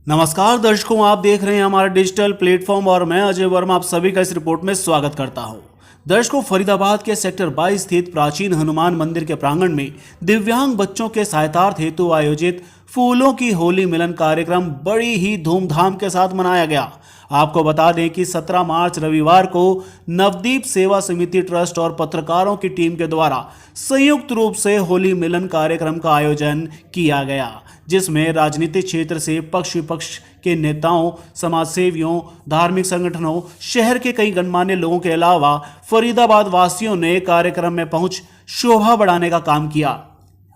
नमस्कार दर्शकों, आप देख रहे हैं हमारा डिजिटल प्लेटफॉर्म और मैं अजय वर्मा आप सभी का इस रिपोर्ट में स्वागत करता हूं। दर्शकों, फरीदाबाद के सेक्टर 22 स्थित प्राचीन हनुमान मंदिर के प्रांगण में दिव्यांग बच्चों के सहायतार्थ हेतु आयोजित फूलों की होली मिलन कार्यक्रम बड़ी ही धूमधाम के साथ मनाया गया। आपको बता दें कि 17 मार्च रविवार को नवदीप सेवा समिति ट्रस्ट और पत्रकारों की टीम के द्वारा संयुक्त रूप से होली मिलन कार्यक्रम का आयोजन किया गया, जिसमें राजनीतिक क्षेत्र से पक्ष विपक्ष के नेताओं, समाजसेवियों, धार्मिक संगठनों, शहर के कई गणमान्य लोगों के अलावा फरीदाबाद वासियों ने कार्यक्रम में पहुंच शोभा बढ़ाने का काम किया।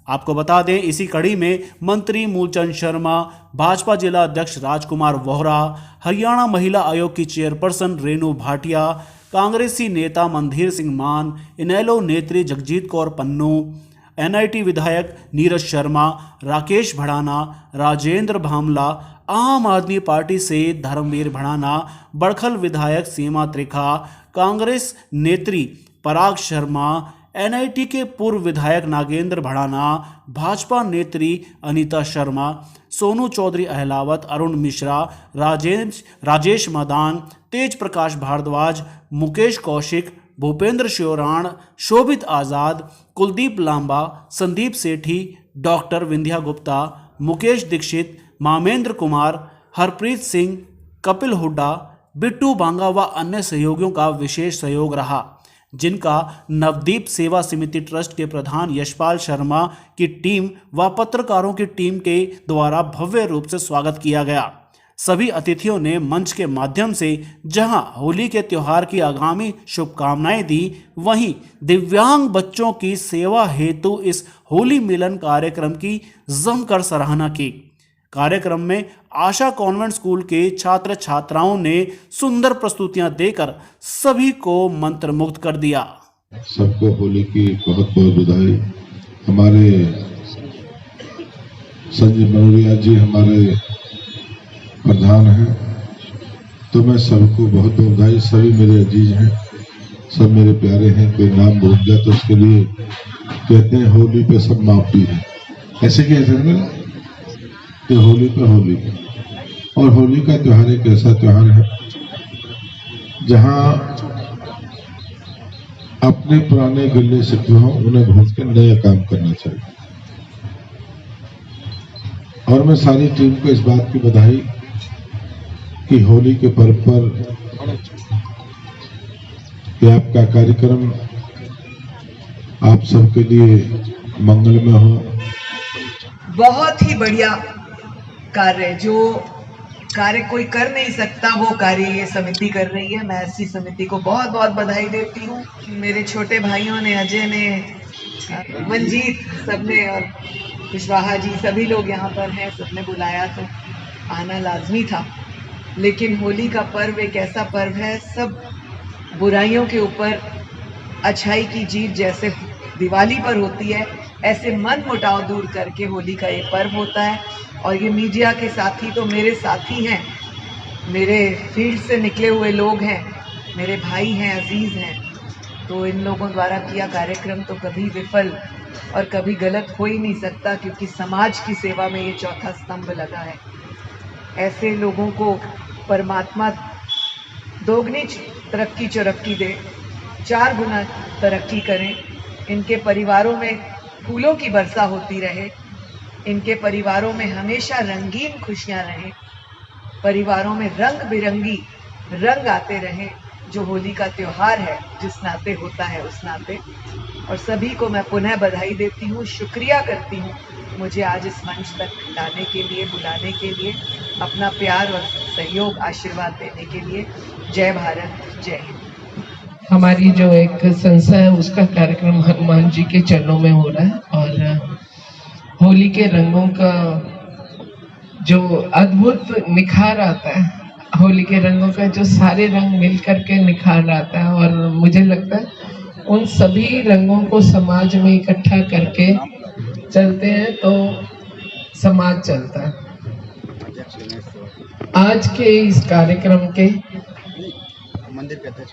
आपको बता दें, इसी कड़ी में मंत्री मूलचंद शर्मा, भाजपा जिला अध्यक्ष राजकुमार वोहरा, हरियाणा महिला आयोग की चेयरपर्सन रेणु भाटिया, कांग्रेसी नेता मंधीर सिंह मान, इनेलो नेत्री जगजीत कौर पन्नू, एनआईटी विधायक नीरज शर्मा, राकेश भड़ाना, राजेंद्र भामला, आम आदमी पार्टी से धर्मवीर भड़ाना, बड़खल विधायक सीमा त्रिखा, कांग्रेस नेत्री पराग शर्मा, एनआईटी के पूर्व विधायक नागेंद्र भड़ाना, भाजपा नेत्री अनीता शर्मा, सोनू चौधरी अहलावत, अरुण मिश्रा, राजेश मदान, तेज प्रकाश भारद्वाज, मुकेश कौशिक, भूपेंद्र श्योराण, शोभित आज़ाद, कुलदीप लांबा, संदीप सेठी, डॉक्टर विंध्या गुप्ता, मुकेश दीक्षित, मामेंद्र कुमार, हरप्रीत सिंह, कपिल हुड्डा, बिट्टू बांगा व अन्य सहयोगियों का विशेष सहयोग रहा, जिनका नवदीप सेवा समिति ट्रस्ट के प्रधान यशपाल शर्मा की टीम व पत्रकारों की टीम के द्वारा भव्य रूप से स्वागत किया गया। सभी अतिथियों ने मंच के माध्यम से जहां होली के त्योहार की आगामी शुभकामनाएं दी, वहीं दिव्यांग बच्चों की सेवा हेतु इस होली मिलन कार्यक्रम की जमकर सराहना की। कार्यक्रम में आशा कॉन्वेंट स्कूल के छात्र छात्राओं ने सुंदर प्रस्तुतियां देकर सभी को मंत्रमुग्ध कर दिया। सबको होली की बहुत बहुत बधाई। हमारे संजय मनोरिया जी हमारे प्रधान हैं, तो मैं सबको बहुत बहुत बधाई। सभी मेरे अजीज हैं, सब मेरे प्यारे हैं। कोई नाम भूल गया तो उसके लिए कहते हैं होली पे सब माफी है, ऐसे कहते हैं कि होली पे होली। और होली का त्योहार एक ऐसा त्योहार है जहां अपने पुराने गिले शिकवे हों उन्हें भूल के नया काम करना चाहिए। और मैं सारी टीम को इस बात की बधाई कि होली के पर्व पर ये आपका कार्यक्रम आप सबके लिए मंगलमय हो। बहुत ही बढ़िया कार्य, जो कार्य कोई कर नहीं सकता वो कार्य ये समिति कर रही है। मैं ऐसी समिति को बहुत बहुत बधाई देती हूँ। मेरे छोटे भाइयों ने, अजय ने, मंजीत, सबने और कुशवाहा जी, सभी लोग यहाँ पर हैं। सबने बुलाया तो आना लाजमी था। लेकिन होली का पर्व एक ऐसा पर्व है, सब बुराइयों के ऊपर अच्छाई की जीत जैसे दिवाली पर होती है, ऐसे मन मुटाव दूर करके होली का ये पर्व होता है। और ये मीडिया के साथी तो मेरे साथी हैं, मेरे फील्ड से निकले हुए लोग हैं, मेरे भाई हैं, अजीज हैं। तो इन लोगों द्वारा किया कार्यक्रम तो कभी विफल और कभी गलत हो ही नहीं सकता, क्योंकि समाज की सेवा में ये चौथा स्तंभ लगा है। ऐसे लोगों को परमात्मा दोगुनी तरक्की चौरक्की दे, 4 गुना तरक्की करें। इनके परिवारों में फूलों की वर्षा होती रहे, इनके परिवारों में हमेशा रंगीन खुशियां रहें, परिवारों में रंग बिरंगी रंग आते रहें, जो होली का त्योहार है जिस नाते होता है उस नाते। और सभी को मैं पुनः बधाई देती हूँ, शुक्रिया करती हूँ मुझे आज इस मंच तक लाने के लिए, बुलाने के लिए, अपना प्यार और सहयोग, आशीर्वाद देने के लिए। जय भारत, जय हिंद। हमारी जो एक संस्था है उसका कार्यक्रम हनुमान जी के चरणों में हो रहा है, और होली के रंगों का जो अद्भुत निखार आता है, होली के रंगों का जो सारे रंग मिल करके निखार आता है, और मुझे लगता है उन सभी रंगों को समाज में इकट्ठा करके चलते हैं तो समाज चलता है। आज के इस कार्यक्रम के मंदिर के अध्यक्ष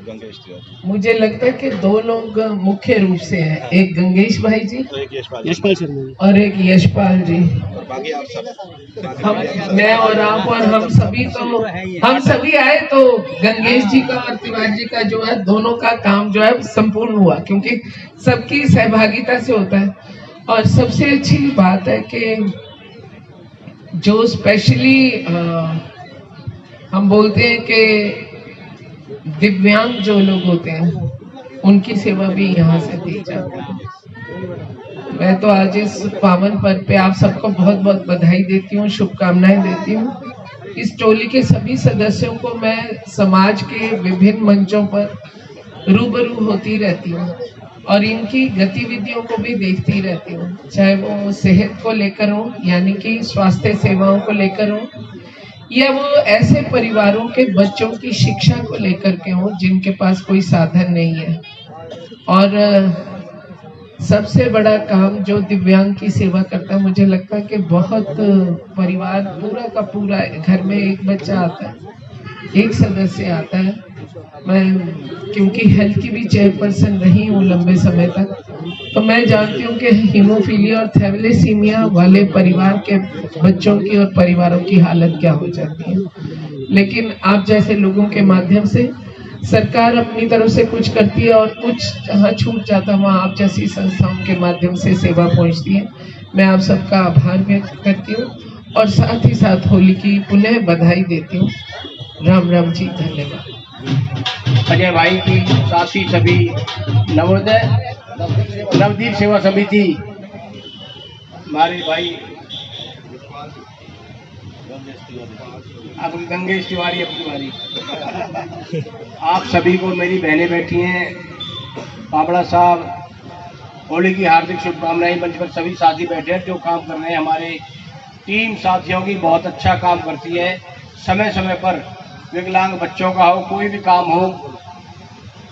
गंगेश तिवारी। मुझे लगता है कि दो लोग मुख्य रूप से हैं, एक गंगेश भाई जी तो एक यशपाल शर्मा और एक यशपाल जी। और बाकी आप सब हम, मैं और आप और हम सभी आए तो गंगेश जी का और तिवारी जी का जो है दोनों का काम जो है संपूर्ण हुआ, क्योंकि सबकी सहभागिता से होता है। और सबसे अच्छी बात है कि जो स्पेशली हम बोलते हैं कि दिव्यांग जो लोग होते हैं उनकी सेवा भी यहाँ से दी जाती है। मैं तो आज इस पावन पर्व पे आप सबको बहुत बहुत बधाई देती हूँ, शुभकामनाएं देती हूँ। इस टोली के सभी सदस्यों को मैं समाज के विभिन्न मंचों पर रूबरू होती रहती हूँ और इनकी गतिविधियों को भी देखती रहती हूँ, चाहे वो सेहत को लेकर हो यानी कि स्वास्थ्य सेवाओं को लेकर हो, या वो ऐसे परिवारों के बच्चों की शिक्षा को लेकर के हो जिनके पास कोई साधन नहीं है। और सबसे बड़ा काम जो दिव्यांग की सेवा करता है, मुझे लगता है कि बहुत परिवार पूरा का पूरा, घर में एक बच्चा आता है, एक सदस्य आता है। मैं क्योंकि हेल्थ की भी चेयरपर्सन रही हूँ लंबे समय तक, तो मैं जानती हूँ कि हीमोफीलिया और थैलेसीमिया वाले परिवार के बच्चों की और परिवारों की हालत क्या हो जाती है। लेकिन आप जैसे लोगों के माध्यम से सरकार अपनी तरफ से कुछ करती है और कुछ जहाँ छूट जाता है वहाँ आप जैसी संस्थाओं के माध्यम से सेवा पहुँचती है। मैं आप सबका आभार व्यक्त करती हूँ और साथ ही साथ होली की पुनः बधाई देती हूँ। राम राम जी, धन्यवाद। अजय भाई की साथ ही सभी नवोदय नवदीप सेवा समिति, हमारे भाई अब गंगेश तिवारी, आप सभी को मेरी बहनें बैठी हैं, पापड़ा साहब, होली की हार्दिक शुभकामनाएं। मंच पर सभी साथी बैठे हैं जो काम कर रहे हैं। हमारे टीम साथियों की बहुत अच्छा काम करती है। समय समय पर विकलांग बच्चों का हो, कोई भी काम हो,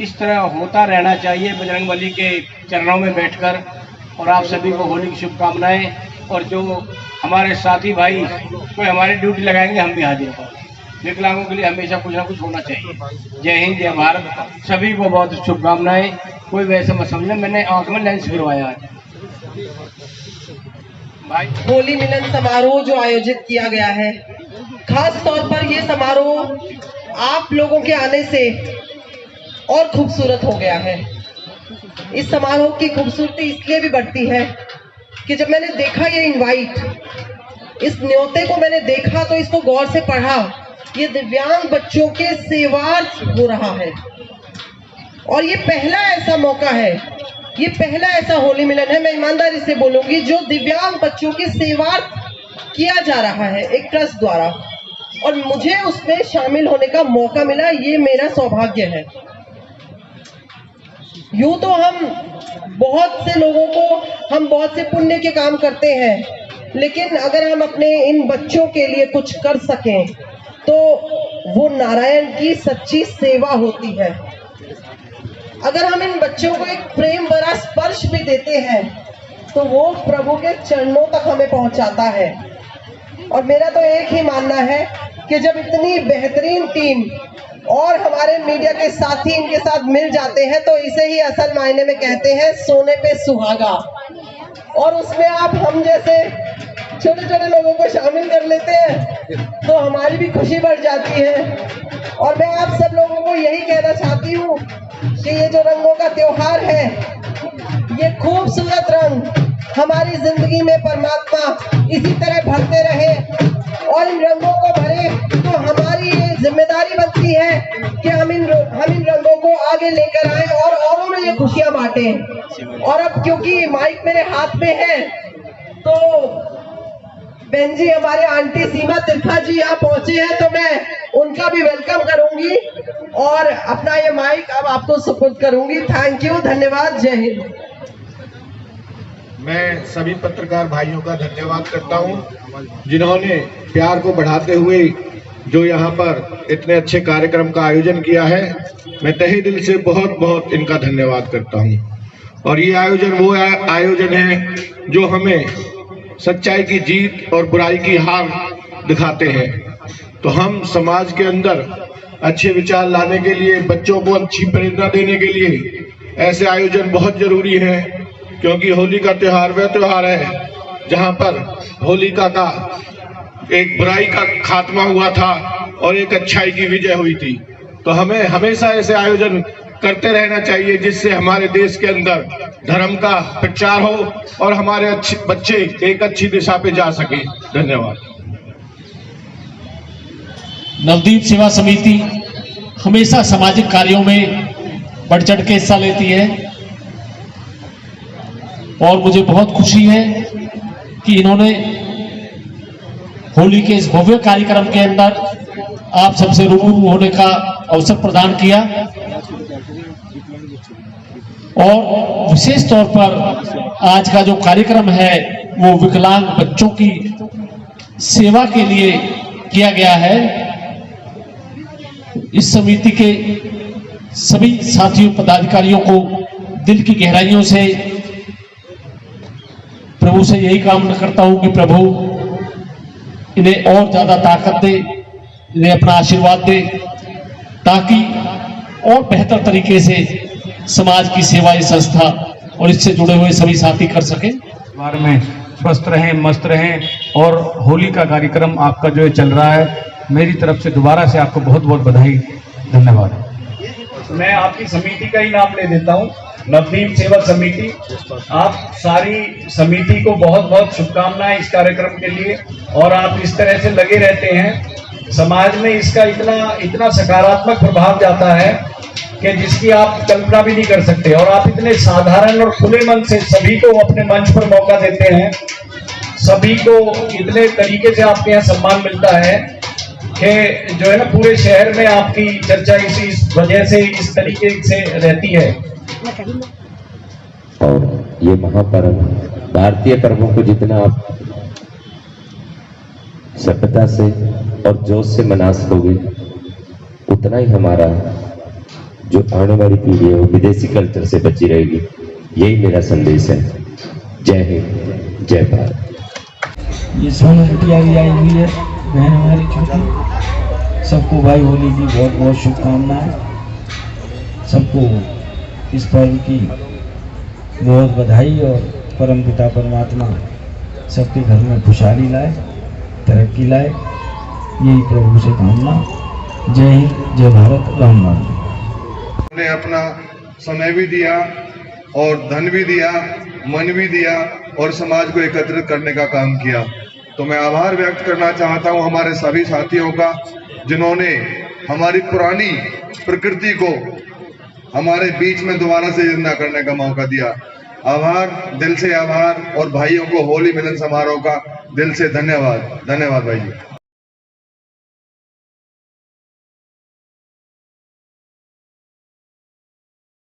इस तरह होता रहना चाहिए बजरंगबली के चरणों में बैठकर। और आप सभी को होली की शुभकामनाएं। और जो हमारे साथी भाई कोई हमारी ड्यूटी लगाएंगे, हम भी हाजिर हैं। विकलांगों के लिए हमेशा कुछ ना कुछ होना चाहिए। जय हिंद, जय भारत। सभी को बहुत शुभकामनाएं। कोई वैसे मत समझना, मैंने आंख में लेंस गिरवाया है भाई। होली मिलन समारोह जो आयोजित किया गया है, खास तौर पर ये समारोह आप लोगों के आने से और खूबसूरत हो गया है। इस समारोह की खूबसूरती इसलिए भी बढ़ती है कि जब मैंने देखा ये इनवाइट, इस न्योते को मैंने देखा तो इसको गौर से पढ़ा। ये दिव्यांग बच्चों के सेवार्थ हो रहा है और ये पहला ऐसा मौका है, ये पहला ऐसा होली मिलन है, मैं ईमानदारी से बोलूंगी, जो दिव्यांग बच्चों की सेवार्थ किया जा रहा है एक ट्रस्ट द्वारा, और मुझे उसमें शामिल होने का मौका मिला। ये मेरा सौभाग्य है। यूं तो हम बहुत से लोगों को, हम बहुत से पुण्य के काम करते हैं, लेकिन अगर हम अपने इन बच्चों के लिए कुछ कर सकें तो वो नारायण की सच्ची सेवा होती है। अगर हम इन बच्चों को एक प्रेम भरा स्पर्श भी देते हैं तो वो प्रभु के चरणों तक हमें पहुंचाता है। और मेरा तो एक ही मानना है कि जब इतनी बेहतरीन टीम और हमारे मीडिया के साथी इनके साथ मिल जाते हैं तो इसे ही असल मायने में कहते हैं सोने पे सुहागा। और उसमें आप हम जैसे छोटे छोटे लोगों को शामिल कर लेते हैं तो हमारी भी खुशी बढ़ जाती है। और मैं आप सब लोगों को यही कहना चाहती हूँ कि ये जो रंगों का त्योहार है, ये खूबसूरत रंग हमारी जिंदगी में परमात्मा इसी तरह भरते रहे और इन रंगों को भरे। तो हमारी ये जिम्मेदारी बनती है कि हम इन रंगों को आगे लेकर आए और औरों में ये खुशियां बांटें। और अब क्योंकि माइक मेरे हाथ में है तो बहन जी, हमारे आंटी सीमा तिरखा जी यहाँ पहुंचे हैं, तो मैं उनका भी वेलकम करूंगी और अपना ये माइक अब आपको सुपुर्द करूंगी। थैंक यू, धन्यवाद, जय हिंद। मैं सभी पत्रकार भाइयों का धन्यवाद करता हूं जिन्होंने प्यार को बढ़ाते हुए जो यहाँ पर इतने अच्छे कार्यक्रम का आयोजन किया है। मैं तहे दिल से बहुत बहुत इनका धन्यवाद करता हूं। और ये आयोजन वो आयोजन है जो हमें सच्चाई की जीत और बुराई की हार दिखाते हैं। तो हम समाज के अंदर अच्छे विचार लाने के लिए, बच्चों को अच्छी प्रेरणा देने के लिए ऐसे आयोजन बहुत जरूरी है, क्योंकि होली का त्योहार वह त्योहार है जहां पर होलिका का एक बुराई का खात्मा हुआ था और एक अच्छाई की विजय हुई थी। तो हमें हमेशा ऐसे आयोजन करते रहना चाहिए जिससे हमारे देश के अंदर धर्म का प्रचार हो और हमारे अच्छे बच्चे एक अच्छी दिशा पे जा सके। धन्यवाद। नवदीप सेवा समिति हमेशा सामाजिक कार्यों में बढ़ चढ़ के हिस्सा लेती है और मुझे बहुत खुशी है कि इन्होंने होली के इस भव्य कार्यक्रम के अंदर आप सबसे रूबरू होने का अवसर प्रदान किया और विशेष तौर पर आज का जो कार्यक्रम है वो विकलांग बच्चों की सेवा के लिए किया गया है। इस समिति के सभी साथियों पदाधिकारियों को दिल की गहराइयों से प्रभु से यही कामना करता हूं कि प्रभु इन्हें और ज्यादा ताकत दे, इन्हें अपना आशीर्वाद दे, ताकि और बेहतर तरीके से समाज की सेवा ये संस्था और इससे जुड़े हुए सभी साथी कर सके। बार में स्वस्थ रहें, मस्त रहें और होली का कार्यक्रम आपका जो चल रहा है, मेरी तरफ से दोबारा से आपको बहुत बहुत बधाई। धन्यवाद। मैं आपकी समिति का ही नाम ले देता हूँ, नवदीप सेवा समिति। आप सारी समिति को बहुत बहुत शुभकामनाएं इस कार्यक्रम के लिए, और आप इस तरह से लगे रहते हैं, समाज में इसका इतना सकारात्मक प्रभाव जाता है कि जिसकी आप कल्पना भी नहीं कर सकते। और आप इतने साधारण और खुले मन से सभी को अपने मंच पर मौका देते हैं, सभी को इतने तरीके से आपके यहाँ सम्मान मिलता है कि जो है ना पूरे शहर में आपकी चर्चा इस वजह से इस तरीके से रहती है। और ये महापर्व भारतीय पर्वों को जितना आप सभ्यता से और जोश से मना सकोगे, उतना ही हमारा जो आने वाली पीढ़ी है वो विदेशी कल्चर से बची रहेगी। यही मेरा संदेश है। जय हिंद, जय भारत। ये सोनू बिटिया भी आई हुई है, बहन हमारी छोटी। सबको भाई होली की बहुत बहुत शुभकामनाएं। सबको इस पर्व की बहुत बधाई और परम पिता परमात्मा सबके घर में खुशहाली लाए, तरक्की लाए, यही प्रभु से कामना। जय हिंद, जय भारत, राम राम। ने अपना समय भी दिया और धन भी दिया, मन भी दिया और समाज को एकत्रित करने का काम किया। तो मैं आभार व्यक्त करना चाहता हूं हमारे सभी साथियों का, जिन्होंने हमारी पुरानी प्रकृति को हमारे बीच में दोबारा से जिंदा करने का मौका दिया। आभार, दिल से आभार। और भाइयों को होली मिलन समारोह का दिल से धन्यवाद। धन्यवाद भाई।